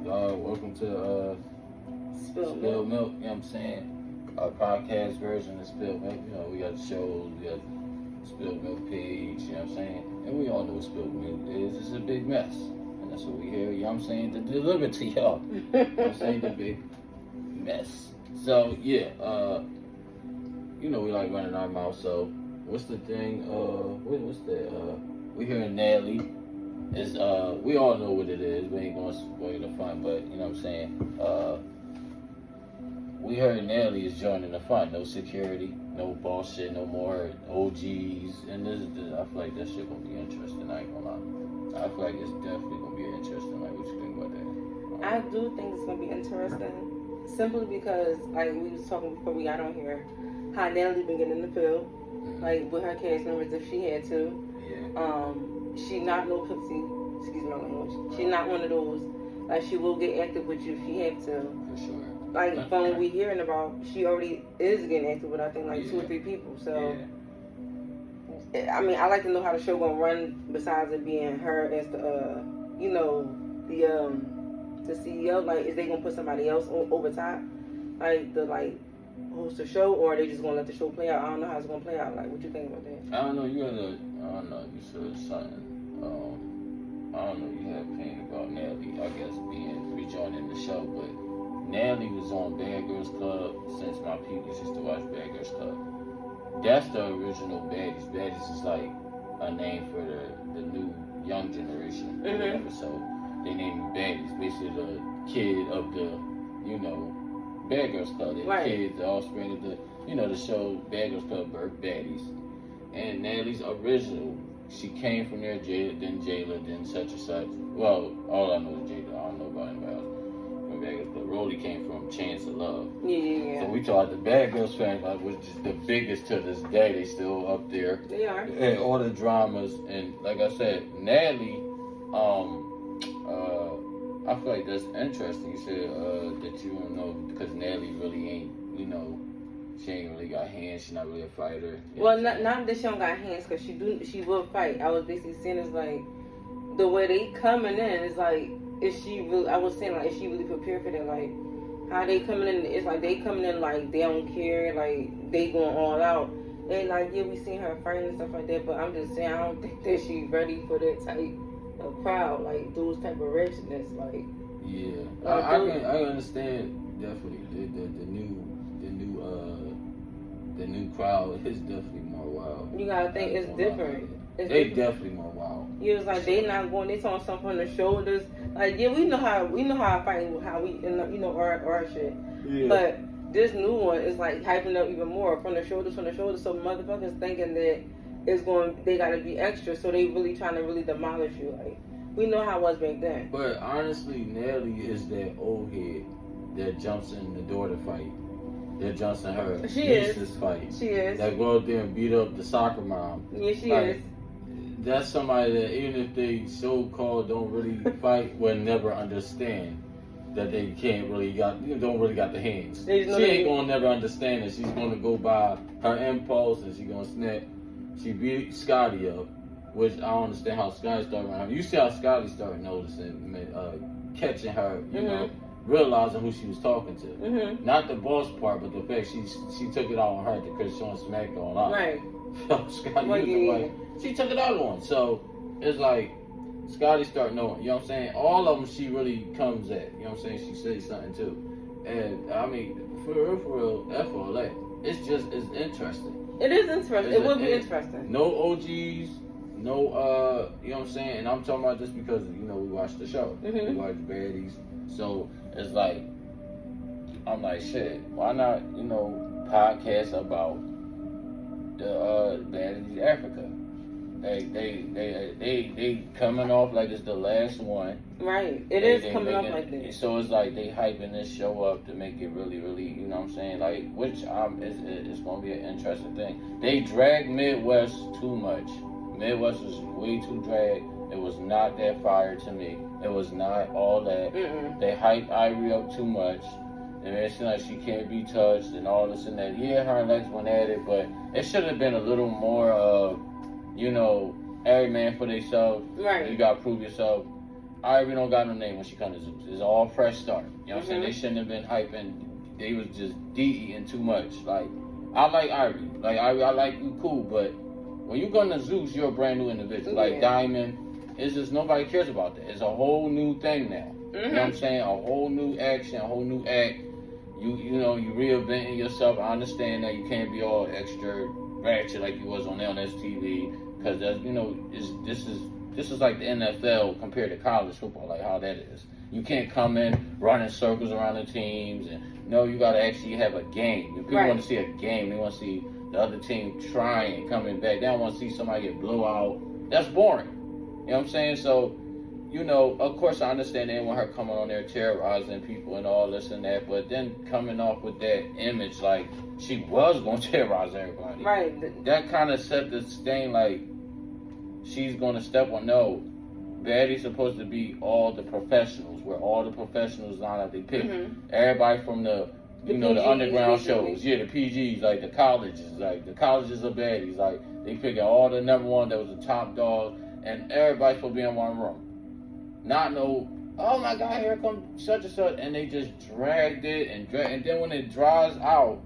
Welcome to Spilled Milk, you know what I'm saying? Our podcast version of Spilled Milk. You know, we got shows, we got Spilled Milk page, you know what I'm saying? And we all know what Spilled Milk is. It's a big mess. And that's what we here, you know what I'm saying, to deliver to y'all. You know what I'm saying? The big mess. So, yeah, you know we like running our mouth, so what's the thing? What's the, we here in NATALIE. Is we all know what it is. We ain't gonna spoil the fun, but you know what I'm saying. We heard NATALIE is joining the fun. No security, no bullshit, no more OGs, and I feel like that shit gonna be interesting. I ain't gonna lie. I feel like it's definitely gonna be interesting. Like, what you think about that? I do think it's gonna be interesting, simply because like we was talking before we got on here, how NATALIE been getting in the field, like with her cast members if she had to. Yeah. She not no pussy. Excuse my language. She not one of those. Like, she will get active with you if she have to. For sure. Like, from what we hearing about, she already is getting active with, I think, like 2 or 3 people. So, I mean, I like to know how the show gonna run. Besides it being her as the, you know, the CEO. Like, is they gonna put somebody else over top, like host the show, or are they just gonna let the show play out? I don't know how it's gonna play out. Like, what you think about that? I don't know. I don't know. You said something. I don't know. You had an opinion about NATALIE, I guess, rejoining the show, but NATALIE was on Bad Girls Club since my people used to watch Bad Girls Club. That's the original Baddies. Baddies is like a name for the new young generation. Or whatever. So they named Baddies, basically the kid of the, you know, Bad Girls Club. The kids, the offspring of the, you know, the show Bad Girls Club birthed Baddies. And NATALIE's original, she came from there, Jayla, then such and such. Well, all I know is Jayla. I don't know about anybody else from Bad Girls. But Rolly came from Chance of Love. Yeah. So we talked the Bad Girls fans, like, which is the biggest to this day. They still up there. They are. And all the dramas. And like I said, NATALIE, I feel like that's interesting. You said that you don't know because NATALIE really ain't, you know, she ain't really got hands. She's not really a fighter. Well, not that she don't got hands, because she will fight. I was basically saying it's like the way they coming in is like, is she really? I was saying like, is she really prepared for that? Like, how they coming in? It's like they coming in like they don't care, like they going all out. And like, yeah, we seen her fighting and stuff like that, but I'm just saying I don't think that she's ready for that type of crowd, like those type of ratchetness, like. Yeah, I understand definitely the new crowd is definitely more wild. You gotta think it's different. They definitely more wild. Yeah, it's like they not going. They talking something on the shoulders. Like, yeah, we know how I fight, how we, you know, our shit. Yeah. But this new one is like hyping up even more from the shoulders. So motherfuckers thinking that they gotta be extra. So they really trying to really demolish you. Like, we know how it was back then. But honestly, NATALIE is that old head that jumps in the door to fight. That jumps in her niece's fight. She is. That go out there and beat up the soccer mom. Yeah, she is. That's somebody that even if they so-called don't really fight, will never understand that they don't really got the hands. She ain't gonna never understand it. She's gonna go by her impulse and she's gonna snap. She beat Scotty up, which I don't understand how Scotty started around her. You see how Scotty started noticing, catching her, you know, realizing who she was talking to. Not the boss part, but the fact she took it out on her because Sean smacked her on. Right. Scotty, she took it out on. So it's like Scotty started knowing. You know what I'm saying? All of them, she really comes at. You know what I'm saying? She says something too. And I mean, for real, FOLA. It's interesting. It is interesting. It will be interesting. No OGs. No, you know what I'm saying? And I'm talking about just because, you know, we watch the show. We watch Baddies. So it's like, I'm like, shit, why not, you know, podcast about the Baddies Africa? They coming off like it's the last one. Right. It is coming off like that. So it's like they hyping this show up to make it really, really, you know what I'm saying? Like, which it's going to be an interesting thing. They drag Midwest too much. Midwest was way too dragged. It was not that fire to me. It was not all that. They hyped Ivory up too much. And it seemed like she can't be touched and all this and that. Yeah, her and Lex went at it, but it should have been a little more of, you know, every man for themselves. Right. You got to prove yourself. Ivory don't got no name when she come to Zeus. It's all fresh start. You know what I'm saying? They shouldn't have been hyping. They was just eating too much. Like, I like Ivory. Like, Ivory, I like you, cool. But when you go to Zeus, you're a brand new individual. Like, Diamond, it's just nobody cares about that. It's a whole new thing now. You know what I'm saying? A whole new action, a whole new act. You know, you reinventing yourself. I understand that you can't be all extra ratchet like you was on LSTV, because that's, you know, this is like the NFL compared to college football, like how that is. You can't come in running circles around the teams, and no, you got to actually have a game. If people want to see a game, they want to see the other team trying, coming back. They don't want to see somebody get blew out. That's boring. You know what I'm saying? So, you know, of course I understand they want her coming on there terrorizing people and all this and that, but then coming off with that image like she was going to terrorize everybody. Right. That kind of set the stain like she's going to step on. No, Baddie's supposed to be all the professionals, where all the professionals line up. They pick everybody from the underground shows. Yeah, the PGs, like the colleges are baddies. Like, they pick all the number one that was the top dog, and everybody's supposed to be in one room. Not no, oh my God, here comes such and such, and they just dragged it and then when it dries out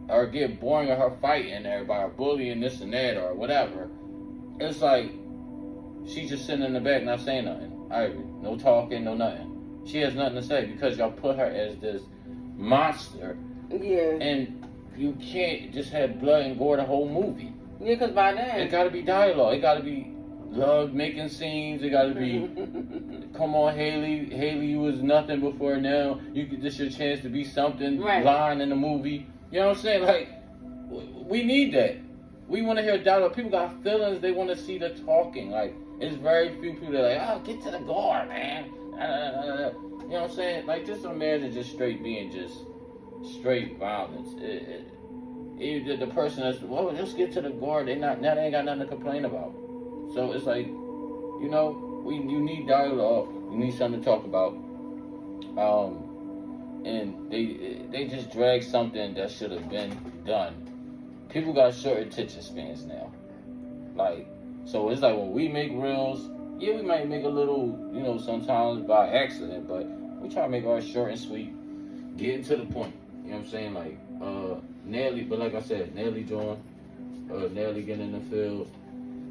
or get boring of her fighting everybody or bullying this and that or whatever, it's like she's just sitting in the back not saying nothing. Ivory, no talking, no nothing. She has nothing to say because y'all put her as this monster. Yeah. And you can't just have blood and gore the whole movie. Yeah, because by then it got to be dialogue. It got to be love making scenes. It got to be, come on, Haley, you was nothing before now. This your chance to be something. Line in the movie. You know what I'm saying? Like, we need that. We want to hear dialogue. People got feelings. They want to see the talking. Like, it's very few people that are like, oh, get to the guard, man. You know what I'm saying? Like, just imagine just straight being just straight violence. The person that's, well, just get to the guard. They ain't got nothing to complain about. So it's like, you know, you need dialogue. You need something to talk about. And they just drag something that should have been done. People got short attention spans now. Like, so it's like when we make reels, yeah, we might make a little, you know, sometimes by accident, but we try to make ours short and sweet, getting to the point. You know what I'm saying? Like, Nelly, but like I said, Nelly joined, Nelly getting in the field.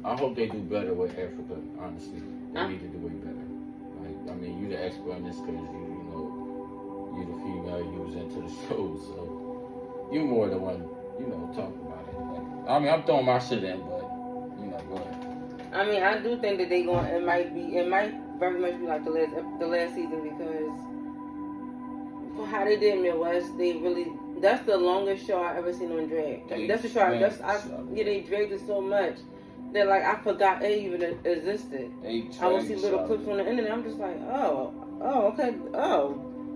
I hope they do better with Africa, honestly. They need to do way better. Like, I mean, you the expert on this because you know, you the female, you was into the show, so you more the one, you know, talk about it. Like, I mean, I'm throwing my shit in, but, you know, go ahead. I mean, I do think that it might very much be like the last season, because for how they did Midwest, that's the longest show I ever seen on drag. That's the show they dragged it so much that, like, I forgot it even existed. I would see little clips on the internet. I'm just like, okay.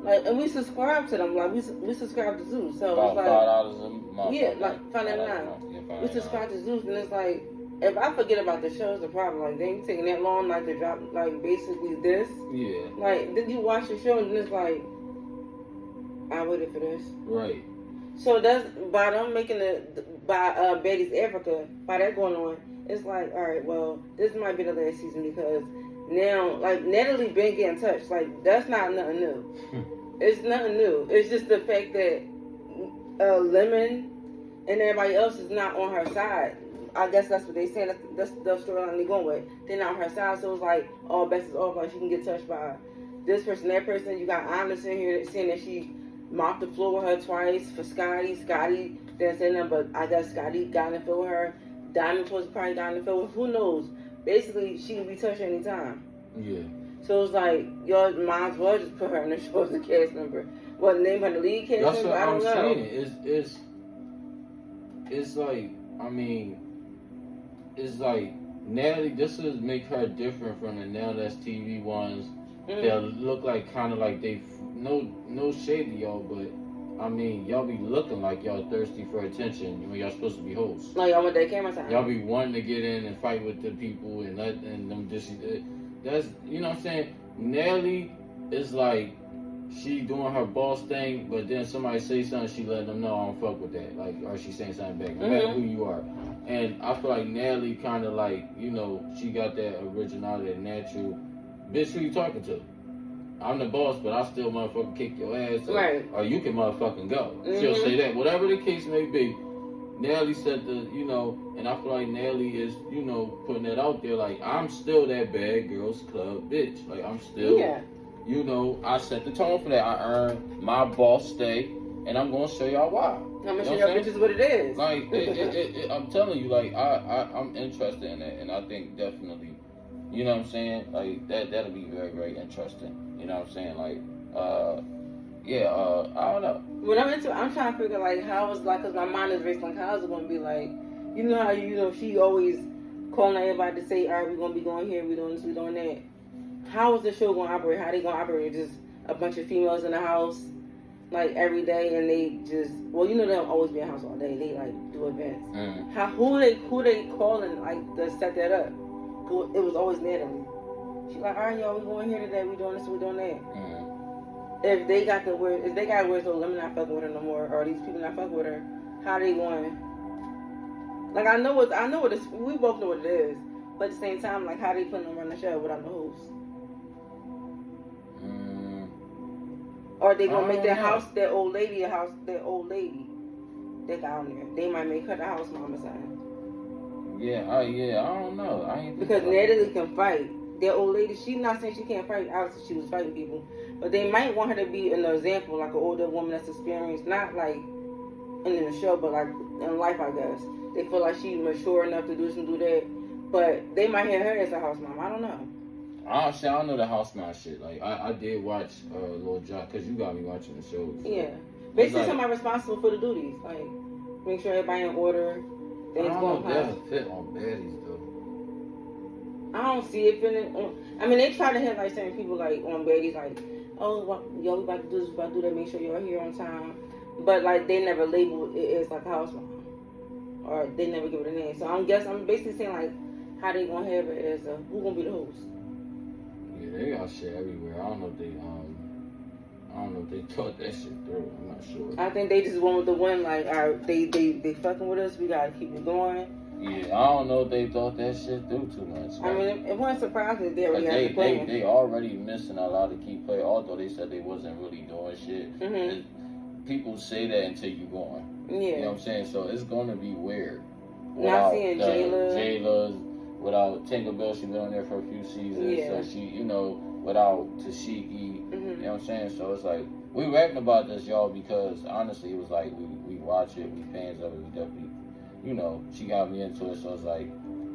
Like, and we subscribe to them. Like, we subscribe to Zeus. So about it's like $5 a month. Yeah, like $5.99. We subscribe to Zeus, and it's like, if I forget about the show, it's a problem. Like, they ain't taking that long, like, to drop, like, basically this. Yeah. Like, did you watch the show, and it's like, I waited for this. Right. So that's, by them making Betty's Africa, by that going on, it's like, all right, well, this might be the last season, because now, like, Natalie been getting touched. Like, that's not nothing new. It's nothing new. It's just the fact that Lemon and everybody else is not on her side. I guess that's what they saying. That's the storyline they're going with. They're not on her side, so it's like all bets is off. Like, she can get touched by this person, that person. You got Honest in here saying that she mopped the floor with her twice for Scotty. Scotty didn't say nothing, but I guess Scotty got in the field with her. Diamond was probably got in the field with. Who knows? Basically, she can be touched anytime. Yeah. So it's like, y'all might as well just put her in the show as a cast member. What, name her the lead cast member? I don't know. That's what I'm saying. It's like, I mean, it's like, Natalie, this is make her different from the Now That's TV ones. They'll look like, kind of like they, no shade to y'all, but I mean, y'all be looking like y'all thirsty for attention when y'all supposed to be hosts. Like, y'all want that camera time. Y'all be wanting to get in and fight with the people and them just, that's, you know what I'm saying? Nelly is like, she doing her boss thing, but then somebody say something, she letting them know I don't fuck with that. Like, or she saying something back, no matter who you are. And I feel like Nelly kind of like, you know, she got that originality, that natural bitch, who you talking to? I'm the boss, but I still motherfucking kick your ass. Right. Or you can motherfucking go. She'll say that. Whatever the case may be, Nelly said and I feel like Nelly is, putting that out there. Like, I'm still that bad girls club bitch. Like, I'm still, I set the tone for that. I earned my boss stay, and I'm going to show y'all why. I'm going to show y'all bitches what it is. Like, I'm telling you, like, I'm interested in that, and I think definitely, you know what I'm saying? Like, that'll be very, very interesting. You know what I'm saying? Like, I don't know. What I'm trying to figure, like, how it's like, because my mind is racing, like, how is it going to be like, you know how, she always calling everybody to say, all right, we're going to be going here, we're doing this, we're doing that. How is the show going to operate? How they going to operate? Just a bunch of females in the house, like, every day, and they just, well, they don't always be in the house all day. They, like, do events. Who they calling, like, to set that up? It was always Natalie. She's like, all right, y'all, we going here today, we doing this, we doing that. If they got words, so let me not fuck with her no more, or these people not fuck with her, how they going? Like, I know what it is. We both know what it is, but at the same time, like, how they putting them on the show without the host? Or they gonna make their house, their old lady that got on there. They might make her the house mama son. Yeah, I don't know. Because Natalie can fight. Their old lady, she's not saying she can't fight. Obviously, she was fighting people. But they might want her to be an example, like an older woman that's experienced, not like in the show, but like in life, I guess. They feel like she's mature enough to do this and do that. But they might hear her as a house mom. I don't know. Honestly, I don't know the house mom shit. Like, I did watch Lil Jon, because you got me watching the shows. So. Yeah. Basically, somebody responsible for the duties. Like, make sure everybody in order. I don't know if that'll fit on baddies, though. I don't see it fitting. I mean, they try to have like certain people like on baddies, like, oh, y'all, we about to do this, we about to do that, make sure y'all here on time. But like, they never label it as like a house mom, or they never give it a name. So I'm basically saying like, how they gonna have it as who gonna be the host? Yeah, they got shit everywhere. I don't know if they thought that shit through. I'm not sure. I think they just went with the one like, all right, they fucking with us. We gotta keep it going. Yeah, I don't know if they thought that shit through too much. Like, I mean, it wasn't surprising that they already had the plan. They already missing a lot of key players, although they said they wasn't really doing shit. People say that until you going. Yeah. You know what I'm saying? So it's gonna be weird. Not seeing Jayla's, without Tinkerbell, she been on there for a few seasons. Yeah. So she, without Tashiki, you know what I'm saying? So it's like, we rapping about this, y'all, because honestly, it was like, we watch it, we fans of it, we definitely, she got me into it, so it's like,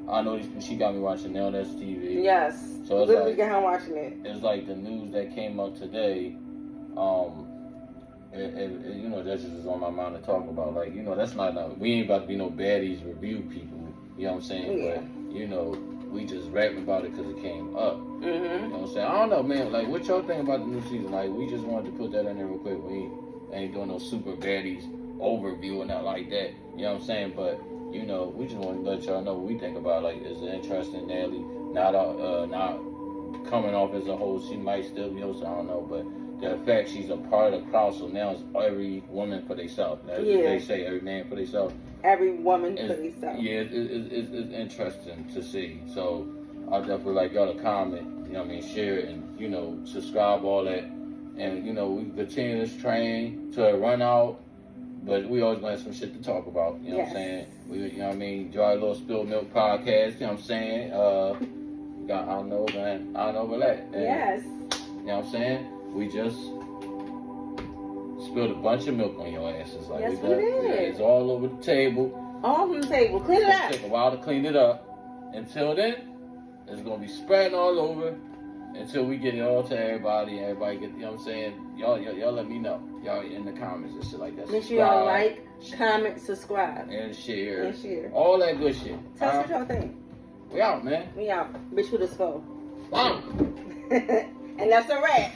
I know she got me watching Now That's TV. Yes. So it's literally like, got her watching it. It's like the news that came up today, that just is on my mind to talk about. Like, that's not, we ain't about to be no baddies review people, you know what I'm saying? Yeah. But, we just rapping about it because it came up. Mm-hmm. You know what I'm saying? I don't know, man. Like, what y'all think about the new season? Like, we just wanted to put that in there real quick. We ain't doing no super baddies overview or not like that. You know what I'm saying? But, we just want to let y'all know what we think about. Like, is it interesting? Nelly not coming off as a host. She might still be host. I don't know. But the fact she's a part of the crowd, so now it's every woman for themselves. They say every man for themselves. Every woman for themselves. Yeah, it's interesting to see. So I'll definitely like y'all to comment, share it, and, subscribe, all that. And, we continue this train to run out, but we always gonna have some shit to talk about. You know what I'm saying? We, Dry Little Spilled Milk podcast, you know what I'm saying? I know about that. And, yes. You know what I'm saying? We just spilled a bunch of milk on your asses. Like, yes, we did. It's all over the table. All over the table. Clean it up. It's gonna take a while to clean it up. Until then, it's gonna be spreading all over until we get it all to everybody. And everybody get, you know what I'm saying? Y'all let me know. Y'all in the comments and shit like that. Make sure y'all like, comment, subscribe. And share. And share. All that good shit. Tell us what y'all think. We out, man. We out. Bitch with a skull. Wow. And that's a wrap.